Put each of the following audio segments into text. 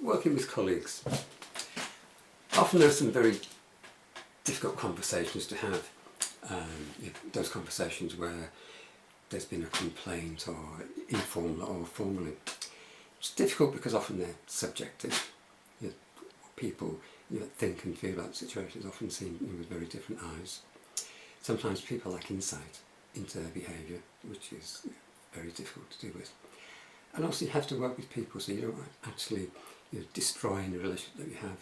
working with colleagues. Often there are some very difficult conversations to have. Those conversations where there's been a complaint, or informal or formally. It's difficult because often they're subjective. What people think and feel about situations often seen with very different eyes. Sometimes people lack insight into their behaviour, which is very difficult to deal with. And also you have to work with people so you don't actually destroy any relationship that you have.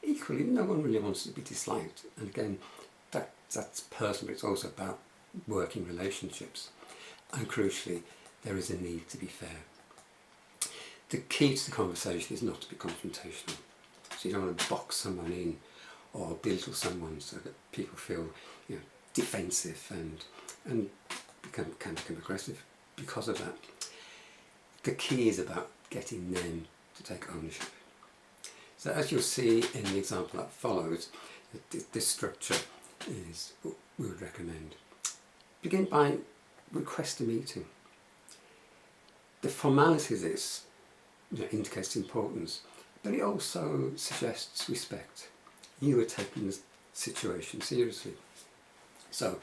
Equally, no one really wants to be disliked, and again, that's personal, it's also about working relationships. And crucially, there is a need to be fair. The key to the conversation is not to be confrontational. So you don't want to box someone in or belittle someone so that people feel defensive and can become aggressive because of that. The key is about getting them to take ownership. So as you'll see in the example that follows, this structure is what we would recommend. Begin by request a meeting. The formality of this indicates importance, but it also suggests respect. You are taking the situation seriously. So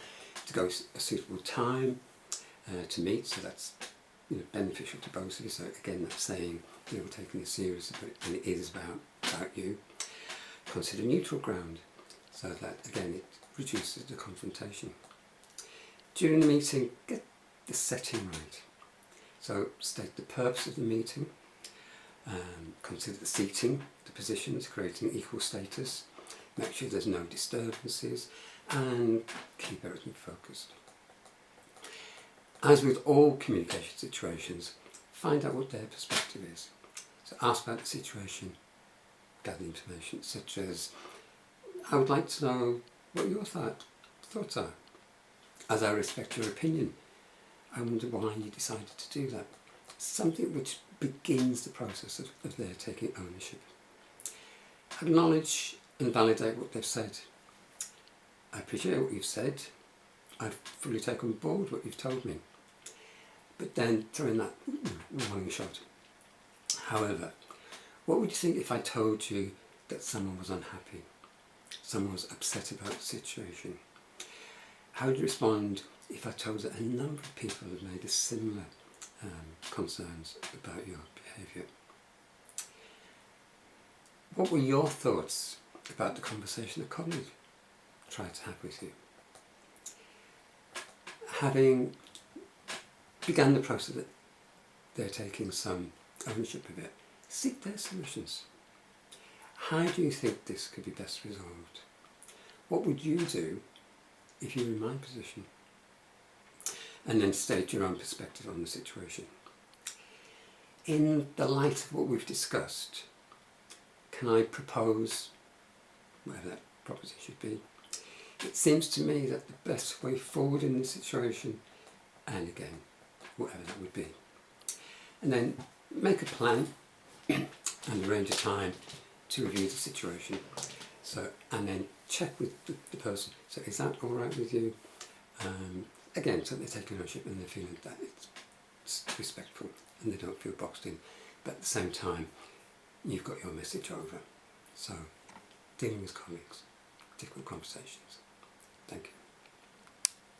to go a suitable time to meet, so that's beneficial to both of you. So again, that's saying we're taking this seriously, and it is about you. Consider neutral ground, so that again it reduces the confrontation. During the meeting, get the setting right. So state the purpose of the meeting, consider the seating, the positions, creating equal status, make sure there's no disturbances, and keep everything focused. As with all communication situations, find out what their perspective is. So ask about the situation, gather information such as, I would like to know what your thoughts are. As I respect your opinion, I wonder why you decided to do that. Something which begins the process of their taking ownership. Acknowledge and validate what they've said. I appreciate what you've said. I've fully taken on board what you've told me. But then throw in that warning shot. However, what would you think if I told you that someone was unhappy? Someone was upset about the situation? How would you respond if I told you that a number of people had made a similar concerns about your behaviour? What were your thoughts about the conversation a colleague tried to have with you? Having began the process that they're taking some ownership of it, seek their solutions. How do you think this could be best resolved? What would you do if you were in my position? And then state your own perspective on the situation. In the light of what we've discussed, can I propose, whatever that proposition should be? It seems to me that the best way forward in this situation, and again, whatever that would be. And then make a plan and arrange a time to review the situation. So, and then check with the person. So is that all right with you? Again, so they're taking ownership and they're feeling that it's respectful and they don't feel boxed in. But at the same time, you've got your message over. So, dealing with colleagues, difficult conversations. Thank you.